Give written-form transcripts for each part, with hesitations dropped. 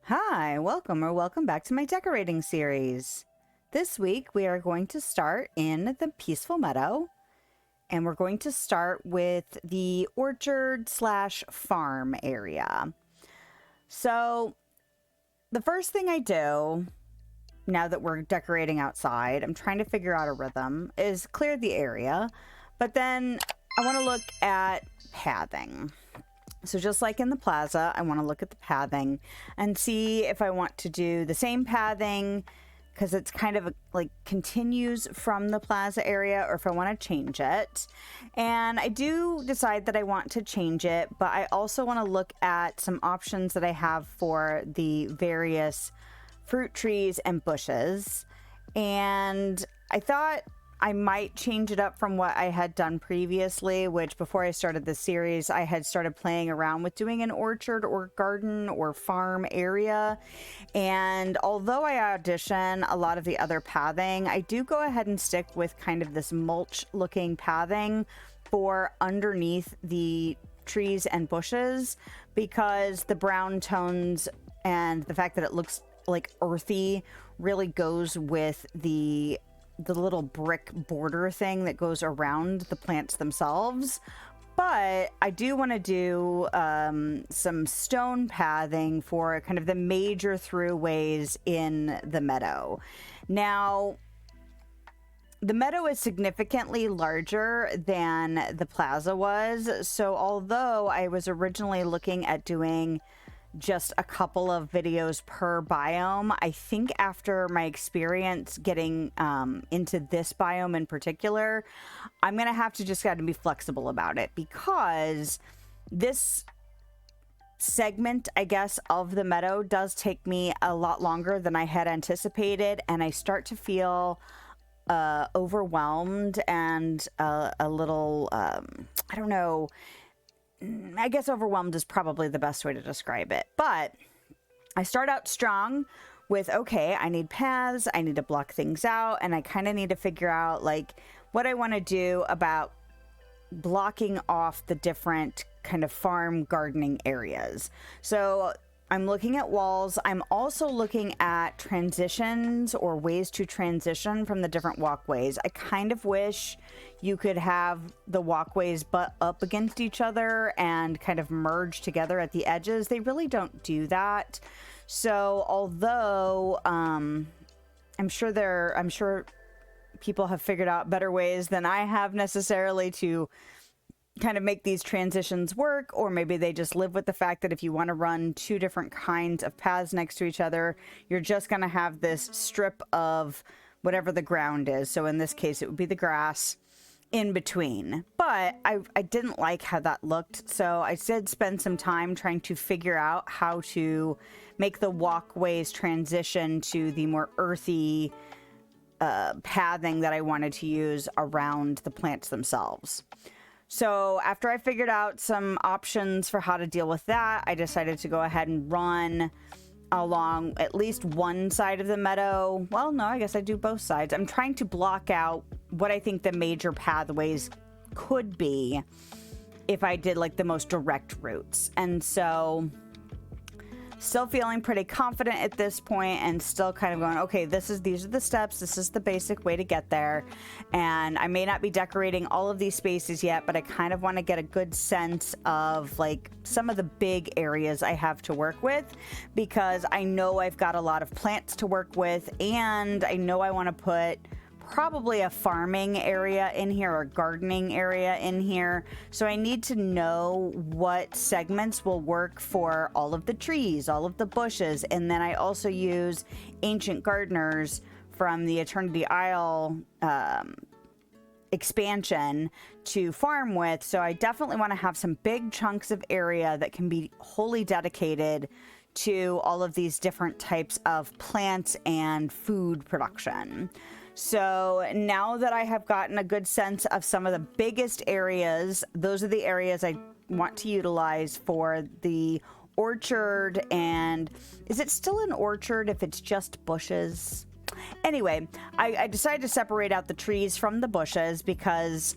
Hi, welcome back to my decorating series. This week we are going to start in the peaceful meadow, and we're going to start with the orchard slash farm area. So the first thing I do, now that we're decorating outside, I'm trying to figure out a rhythm, is clear the area, but then I want to look at pathing. So just like in the plaza, I want to look at the pathing and see if I want to do the same pathing because it's kind of like continues from the plaza area, or if I want to change it. And I do decide that I want to change it, but I also want to look at some options that I have for the various fruit trees and bushes. And I thought I might change it up from what I had done previously, which before I started this series, I had started playing around with doing an orchard or garden or farm area. And although I audition a lot of the other pathing, I do go ahead and stick with kind of this mulch looking pathing for underneath the trees and bushes, because the brown tones and the fact that it looks like earthy really goes with the little brick border thing that goes around the plants themselves. But I do want to do some stone pathing for kind of the major throughways in the meadow. Now, the meadow is significantly larger than the plaza was. So although I was originally looking at doing just a couple of videos per biome, I think after my experience getting into this biome in particular, I'm gonna have to just gotta be flexible about it, because this segment, I guess, of the meadow does take me a lot longer than I had anticipated, and I start to feel overwhelmed and a little I don't know, I guess overwhelmed is probably the best way to describe it. But I start out strong with, okay, I need paths, I need to block things out, and I kind of need to figure out like what I want to do about blocking off the different kind of farm gardening areas. So I'm looking at walls. I'm also looking at transitions or ways to transition from the different walkways. I kind of wish you could have the walkways butt up against each other and kind of merge together at the edges. They really don't do that. So although I'm sure people have figured out better ways than I have necessarily to kind of make these transitions work, or maybe they just live with the fact that if you want to run two different kinds of paths next to each other, you're just going to have this strip of whatever the ground is. So in this case, it would be the grass in between. But I didn't like how that looked, so I did spend some time trying to figure out how to make the walkways transition to the more earthy pathing that I wanted to use around the plants themselves. So after I figured out some options for how to deal with that, I decided to go ahead and run along at least one side of the meadow. Well, no, I guess I do both sides. I'm trying to block out what I think the major pathways could be if I did like the most direct routes. And so still feeling pretty confident at this point, and still kind of going, okay, these are the steps, this is the basic way to get there. And I may not be decorating all of these spaces yet, but I kind of want to get a good sense of like some of the big areas I have to work with, because I know I've got a lot of plants to work with, and I know I want to put probably a farming area in here or gardening area in here. So I need to know what segments will work for all of the trees, all of the bushes. And then I also use Ancient Gardeners from the Eternity Isle expansion to farm with. So I definitely want to have some big chunks of area that can be wholly dedicated to all of these different types of plants and food production. So now that I have gotten a good sense of some of the biggest areas, those are the areas I want to utilize for the orchard. And is it still an orchard if it's just bushes? Anyway, I decided to separate out the trees from the bushes because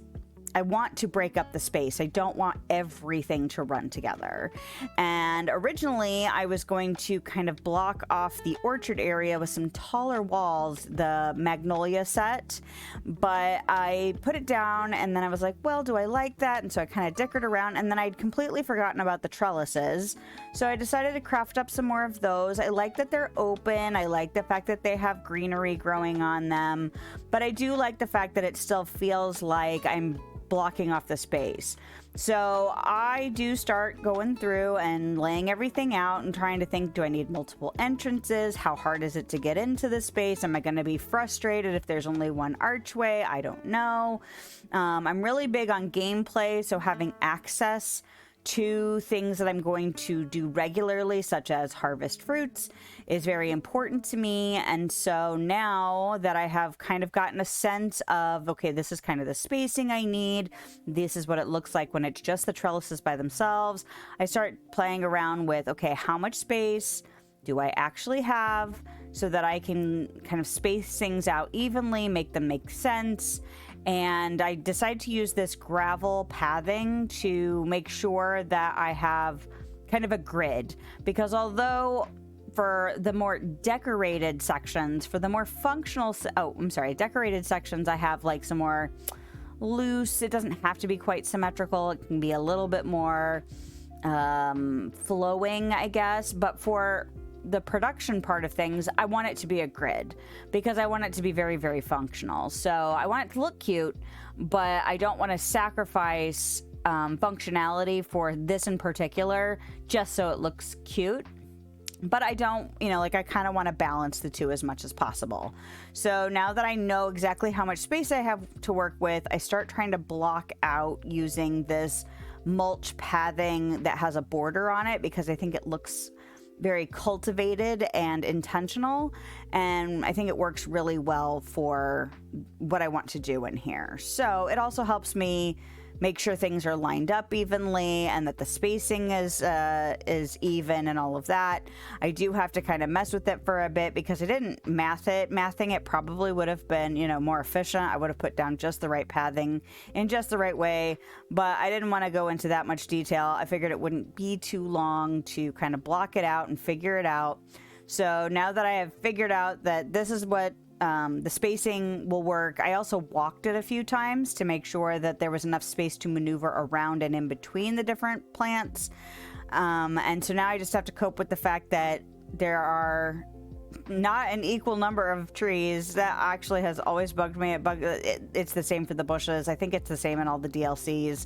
I want to break up the space. I don't want everything to run together. And originally I was going to kind of block off the orchard area with some taller walls, the magnolia set, but I put it down and then I was like, well, do I like that? And so I kind of dickered around, and then I'd completely forgotten about the trellises. So I decided to craft up some more of those. I like that they're open. I like the fact that they have greenery growing on them, but I do like the fact that it still feels like I'm blocking off the space. So I do start going through and laying everything out and trying to think, do I need multiple entrances? How hard is it to get into the space? Am I going to be frustrated if there's only one archway? I don't know. I'm really big on gameplay, so having access to things that I'm going to do regularly, such as harvest fruits, is very important to me. And so now that I have kind of gotten a sense of, okay, this is kind of the spacing I need, this is what it looks like when it's just the trellises by themselves, I start playing around with, okay, how much space do I actually have so that I can kind of space things out evenly, make them make sense. And I decided to use this gravel pathing to make sure that I have kind of a grid, because although for the more decorated sections, for the more functional, decorated sections, I have like some more loose, it doesn't have to be quite symmetrical. It can be a little bit more flowing, I guess. But for the production part of things, I want it to be a grid because I want it to be very, very functional. So I want it to look cute, but I don't want to sacrifice functionality for this in particular just so it looks cute. But I don't, I kind of want to balance the two as much as possible. So now that I know exactly how much space I have to work with, I start trying to block out using this mulch pathing that has a border on it because I think it looks very cultivated and intentional, and I think it works really well for what I want to do in here. So it also helps me make sure things are lined up evenly and that the spacing is even and all of that. I do have to kind of mess with it for a bit because I didn't math it. Mathing it probably would have been, more efficient. I would have put down just the right pathing in just the right way, but I didn't want to go into that much detail. I figured it wouldn't be too long to kind of block it out and figure it out. So now that I have figured out that this is what the spacing will work, I also walked it a few times to make sure that there was enough space to maneuver around and in between the different plants. And so now I just have to cope with the fact that there are not an equal number of trees. That actually has always bugged me. It's the same for the bushes. I think it's the same in all the DLCs.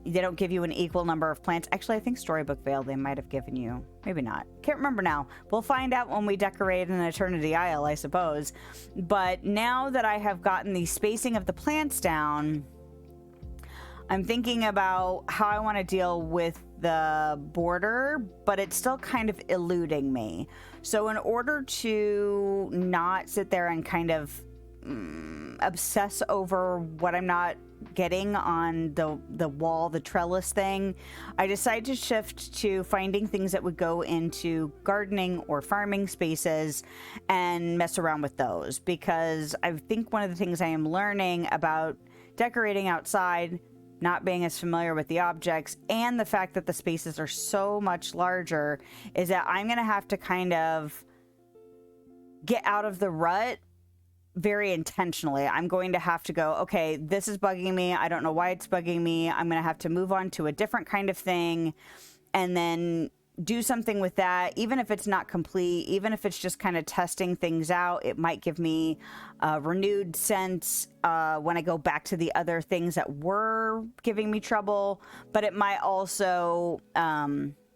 They don't give you an equal number of plants. Actually, I think Storybook Vale they might have given you. Maybe not. Can't remember now. We'll find out when we decorate an Eternity Isle, I suppose. But now that I have gotten the spacing of the plants down, I'm thinking about how I want to deal with the border, but it's still kind of eluding me. So in order to not sit there and kind of obsess over what I'm not getting on the wall, the trellis thing, I decided to shift to finding things that would go into gardening or farming spaces and mess around with those, because I think one of the things I am learning about decorating outside, not being as familiar with the objects, and the fact that the spaces are so much larger, is that I'm going to have to kind of get out of the rut very intentionally. I'm going to have to go, okay, this is bugging me. I don't know why it's bugging me. I'm going to have to move on to a different kind of thing and then do something with that. Even if it's not complete, even if it's just kind of testing things out, it might give me a renewed sense when I go back to the other things that were giving me trouble, but it might also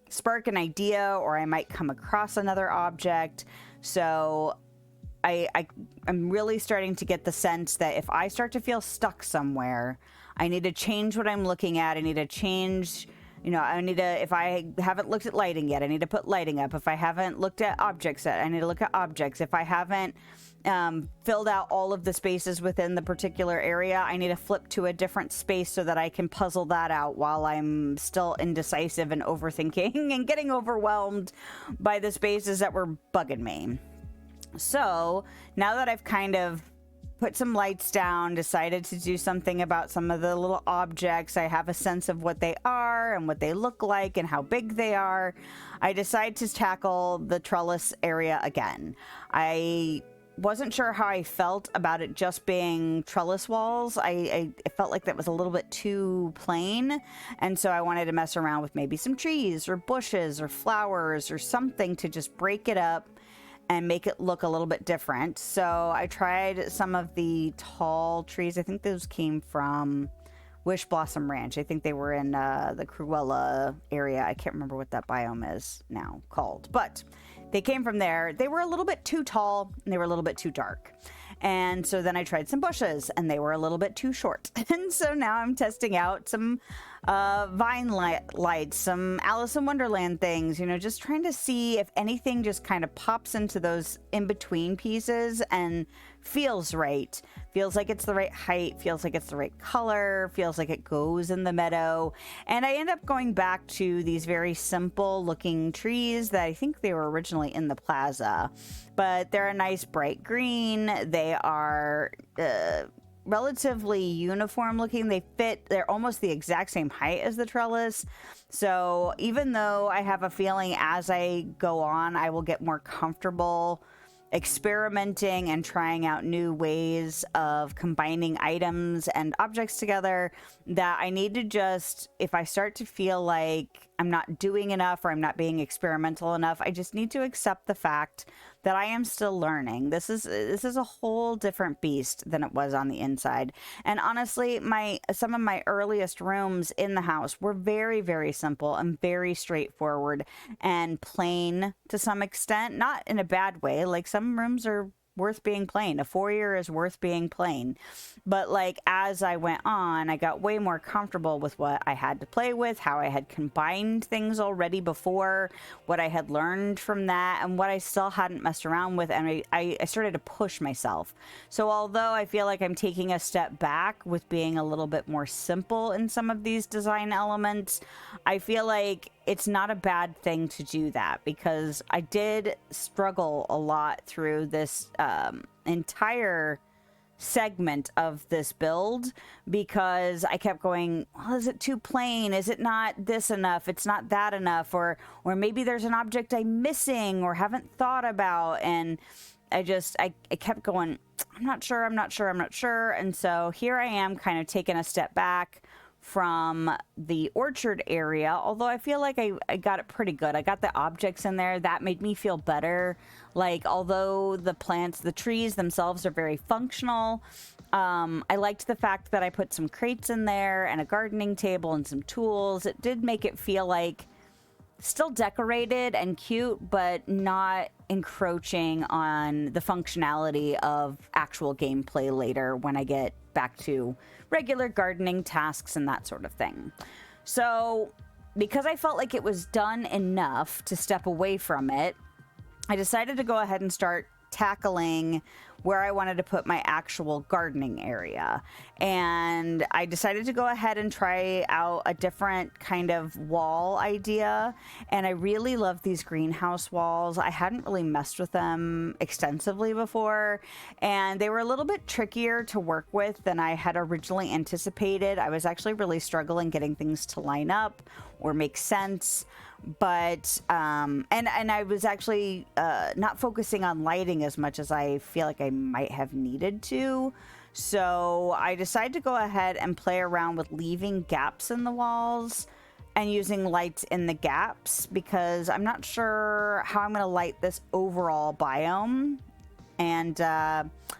spark an idea, or I might come across another object. So I'm really starting to get the sense that if I start to feel stuck somewhere, I need to change what I'm looking at. I need to change, if I haven't looked at lighting yet, I need to put lighting up. If I haven't looked at objects yet, I need to look at objects. If I haven't filled out all of the spaces within the particular area, I need to flip to a different space so that I can puzzle that out while I'm still indecisive and overthinking and getting overwhelmed by the spaces that were bugging me. So now that I've kind of put some lights down, decided to do something about some of the little objects. I have a sense of what they are and what they look like and how big they are. I decided to tackle the trellis area again. I wasn't sure how I felt about it just being trellis walls. I felt like that was a little bit too plain, and so I wanted to mess around with maybe some trees or bushes or flowers or something to just break it up and make it look a little bit different. So I tried some of the tall trees. I think those came from Wish Blossom Ranch. I think they were in the Cruella area. I can't remember what that biome is now called, but they came from there. They were a little bit too tall and they were a little bit too dark. And so then I tried some bushes and they were a little bit too short. And so now I'm testing out some vine lights, some Alice in Wonderland things, you know, just trying to see if anything just kind of pops into those in-between pieces and feels right. Feels like it's the right height, feels like it's the right color, feels like it goes in the meadow. And I end up going back to these very simple looking trees that I think they were originally in the plaza, but they're a nice bright green. They are relatively uniform looking. They're almost the exact same height as the trellis. So even though I have a feeling as I go on, I will get more comfortable experimenting and trying out new ways of combining items and objects together, that I need to just, if I start to feel like I'm not doing enough or I'm not being experimental enough, I just need to accept the fact that I am still learning. This is a whole different beast than it was on the inside. And honestly, some of my earliest rooms in the house were very, very simple and very straightforward and plain to some extent, not in a bad way. Like, some rooms are worth being plain. A foyer is worth being plain. But like, as I went on, I got way more comfortable with what I had to play with, how I had combined things already before, what I had learned from that, and what I still hadn't messed around with. And I started to push myself. So although I feel like I'm taking a step back with being a little bit more simple in some of these design elements, I feel like it's not a bad thing to do that, because I did struggle a lot through this entire segment of this build, because I kept going, well, is it too plain? Is it not this enough? It's not that enough? Or maybe there's an object I'm missing or haven't thought about. And I kept going, I'm not sure. And so here I am, kind of taking a step back from the orchard area, although I feel like I got it pretty good. I got the objects in there. That made me feel better. Like, although the trees themselves are very functional, I liked the fact that I put some crates in there and a gardening table and some tools. It did make it feel like still decorated and cute, but not encroaching on the functionality of actual gameplay later when I get back to regular gardening tasks and that sort of thing. So because I felt like it was done enough to step away from it, I decided to go ahead and start tackling where I wanted to put my actual gardening area. And I decided to go ahead and try out a different kind of wall idea. And I really love these greenhouse walls. I hadn't really messed with them extensively before, and they were a little bit trickier to work with than I had originally anticipated. I was actually really struggling getting things to line up or make sense. But and I was actually not focusing on lighting as much as I feel like I might have needed to. So I decided to go ahead and play around with leaving gaps in the walls and using lights in the gaps, because I'm not sure how I'm going to light this overall biome. And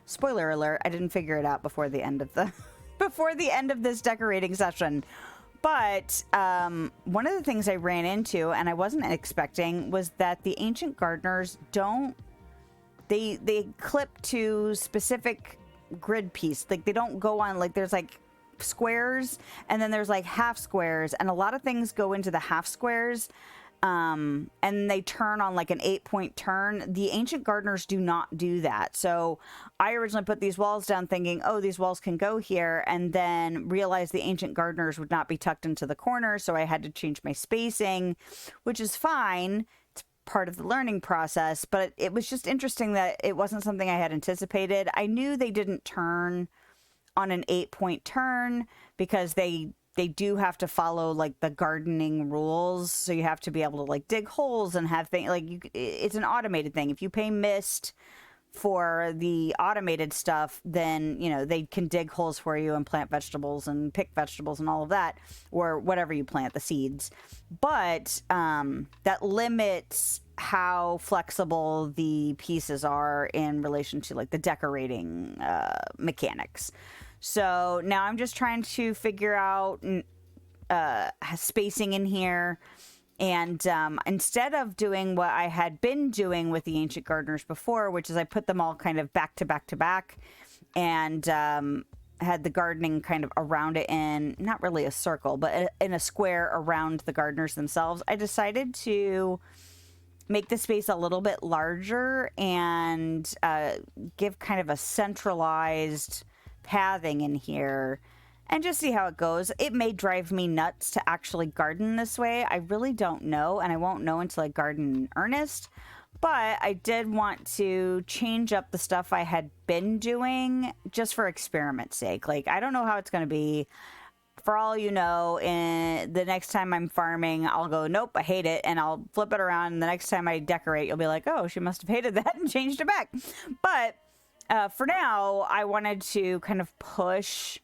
spoiler alert, I didn't figure it out before the end of this decorating session. But one of the things I ran into, and I wasn't expecting, was that the ancient gardeners they clip to specific grid piece. Like, they don't go on, like, there's like squares and then there's like half squares, and a lot of things go into the half squares. And they turn on like an 8-point turn. The ancient gardeners do not do that. So I originally put these walls down thinking, oh, these walls can go here, and then realized the ancient gardeners would not be tucked into the corner. So I had to change my spacing, which is fine. It's part of the learning process, but it was just interesting that it wasn't something I had anticipated. I knew they didn't turn on an 8-point turn because they do have to follow like the gardening rules. So you have to be able to like dig holes and have things like it's an automated thing. If you pay Mist for the automated stuff, then, you know, they can dig holes for you and plant vegetables and pick vegetables and all of that, or whatever you plant, the seeds. But that limits how flexible the pieces are in relation to like the decorating mechanics. So now I'm just trying to figure out spacing in here. And instead of doing what I had been doing with the Ancient Gardeners before, which is I put them all kind of back to back to back and had the gardening kind of around it in, not really a circle, but in a square around the gardeners themselves, I decided to make the space a little bit larger and give kind of a centralized pathing in here and just see how it goes. It may drive me nuts to actually garden this way. I really don't know, and I won't know until I garden in earnest. But I did want to change up the stuff I had been doing just for experiment's sake. Like, I don't know how it's going to be. For all you know, the next time I'm farming, I'll go, nope, I hate it, and I'll flip it around, and the next time I decorate, you'll be like, oh, she must have hated that and changed it back. But for now, I wanted to kind of push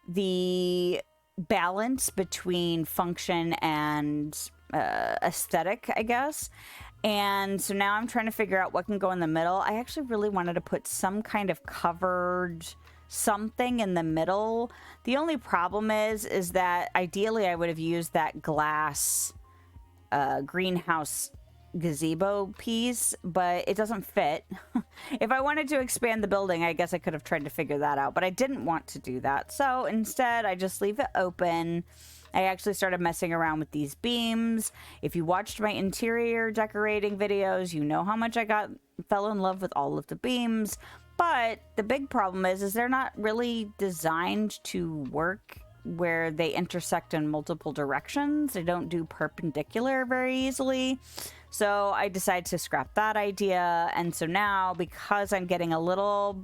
the balance between function and aesthetic, I guess. And so now I'm trying to figure out what can go in the middle. I actually really wanted to put some kind of covered something in the middle. The only problem is that ideally I would have used that glass greenhouse gazebo piece, but it doesn't fit. If I wanted to expand the building, I guess I could have tried to figure that out, but I didn't want to do that. So instead, I just leave it open. I actually started messing around with these beams. If you watched my interior decorating videos, you know how much I fell in love with all of the beams. But the big problem is they're not really designed to work where they intersect in multiple directions. They don't do perpendicular very easily. So I decided to scrap that idea. And so now, because I'm getting a little,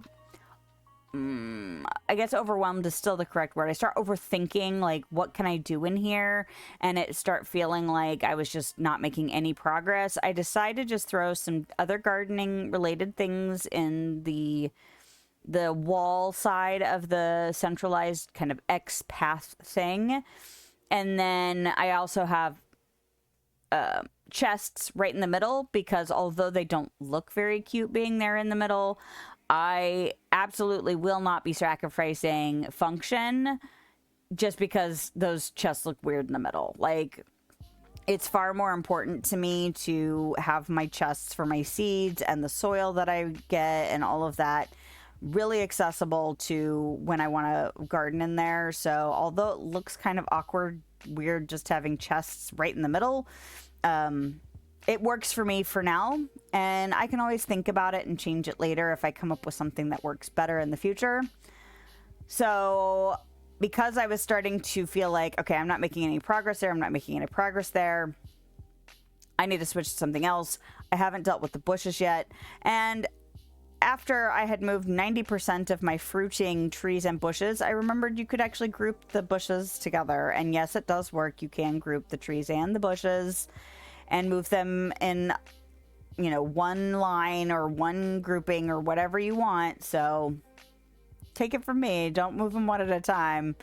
I guess overwhelmed is still the correct word. I start overthinking, like, what can I do in here? And it start feeling like I was just not making any progress. I decided to just throw some other gardening related things in the wall side of the centralized kind of X path thing. And then I also have chests right in the middle, because although they don't look very cute being there in the middle, I absolutely will not be sacrificing function just because those chests look weird in the middle. Like, it's far more important to me to have my chests for my seeds and the soil that I get and all of that really accessible to when I want to garden in there. So although it looks kind of awkward, weird just having chests right in the middle, it works for me for now, and I can always think about it and change it later if I come up with something that works better in the future. So because I was starting to feel like, okay, I'm not making any progress there, I'm not making any progress there, I need to switch to something else. I haven't dealt with the bushes yet, and after I had moved 90% of my fruiting trees and bushes, I remembered you could actually group the bushes together. And yes, it does work. You can group the trees and the bushes and move them in, you know, one line or one grouping or whatever you want. So take it from me. Don't move them one at a time,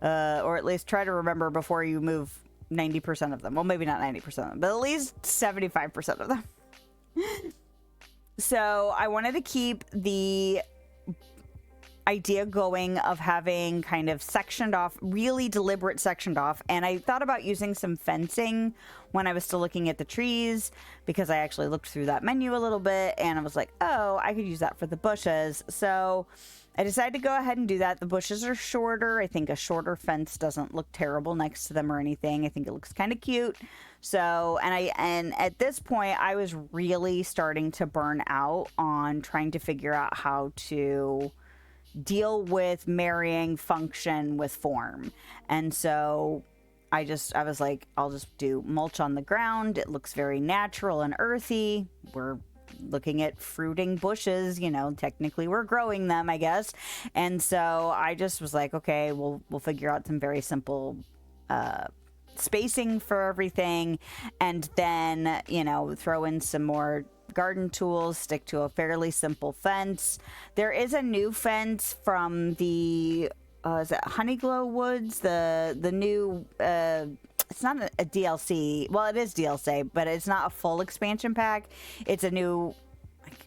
or at least try to remember before you move 90% of them. Well, maybe not 90% of them, but at least 75% of them. So I wanted to keep the idea going of having kind of sectioned off, really deliberate sectioned off. And I thought about using some fencing when I was still looking at the trees, because I actually looked through that menu a little bit and I was like, oh, I could use that for the bushes. So I decided to go ahead and do that. The bushes are shorter. I think a shorter fence doesn't look terrible next to them or anything. I think it looks kind of cute. So, and at this point, I was really starting to burn out on trying to figure out how to deal with marrying function with form. And so I was like, I'll just do mulch on the ground. It looks very natural and earthy. We're looking at fruiting bushes, you know, technically we're growing them, I guess. And so I just was like, okay, we'll figure out some very simple spacing for everything, and then, you know, throw in some more garden tools, stick to a fairly simple fence. There is a new fence from the is it Honeyglow Woods, the new it's not a DLC. Well, it is DLC, but it's not a full expansion pack. It's a new,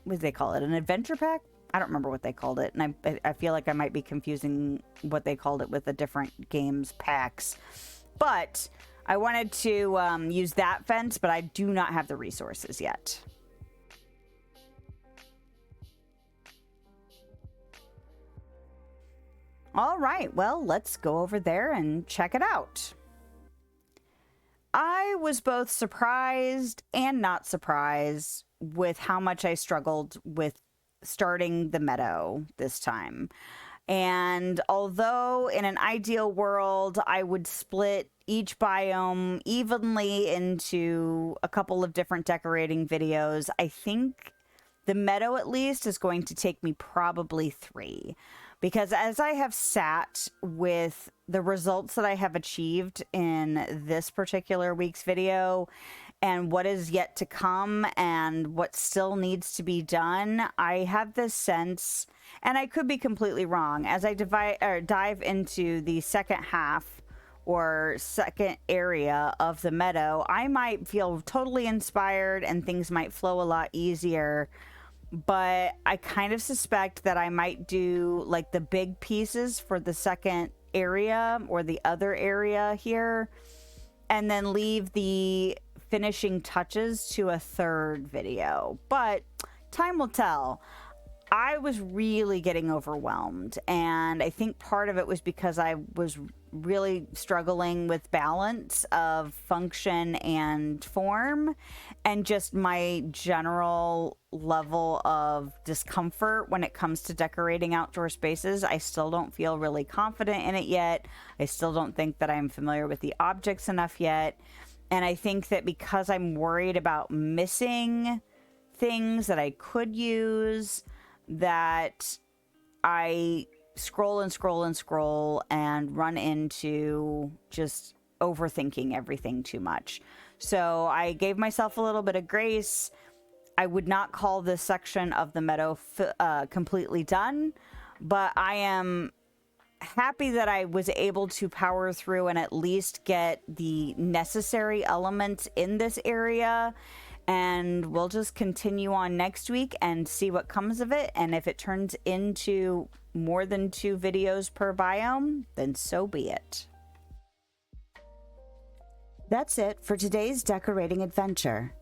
what do they call it? An adventure pack? I don't remember what they called it. And I feel like I might be confusing what they called it with the different games packs. But I wanted to use that fence, but I do not have the resources yet. All right, well, let's go over there and check it out. I was both surprised and not surprised with how much I struggled with starting the Meadow this time. And although in an ideal world, I would split each biome evenly into a couple of different decorating videos, I think the Meadow at least is going to take me probably 3. Because as I have sat with the results that I have achieved in this particular week's video and what is yet to come and what still needs to be done, I have this sense, and I could be completely wrong, as I dive into the second half or second area of the Meadow, I might feel totally inspired and things might flow a lot easier. But I kind of suspect that I might do like the big pieces for the second area or the other area here, and then leave the finishing touches to a third video. But time will tell. I was really getting overwhelmed, and I think part of it was because I was really struggling with balance of function and form, and just my general level of discomfort when it comes to decorating outdoor spaces. I still don't feel really confident in it yet. I still don't think that I'm familiar with the objects enough yet. And I think that because I'm worried about missing things that I could use, that I scroll and scroll and scroll and run into just overthinking everything too much. So I gave myself a little bit of grace. I would not call this section of the Meadow completely done, but I am happy that I was able to power through and at least get the necessary elements in this area. And we'll just continue on next week and see what comes of it. And if it turns into more than 2 videos per biome, then so be it. That's it for today's decorating adventure.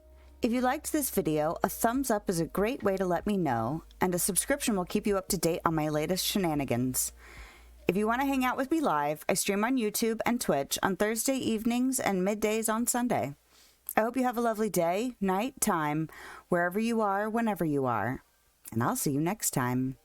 If you liked this video, a thumbs up is a great way to let me know, and a subscription will keep you up to date on my latest shenanigans. If you want to hang out with me live, I stream on YouTube and Twitch on Thursday evenings and middays on Sunday. I hope you have a lovely day, night, time, wherever you are, whenever you are. And I'll see you next time.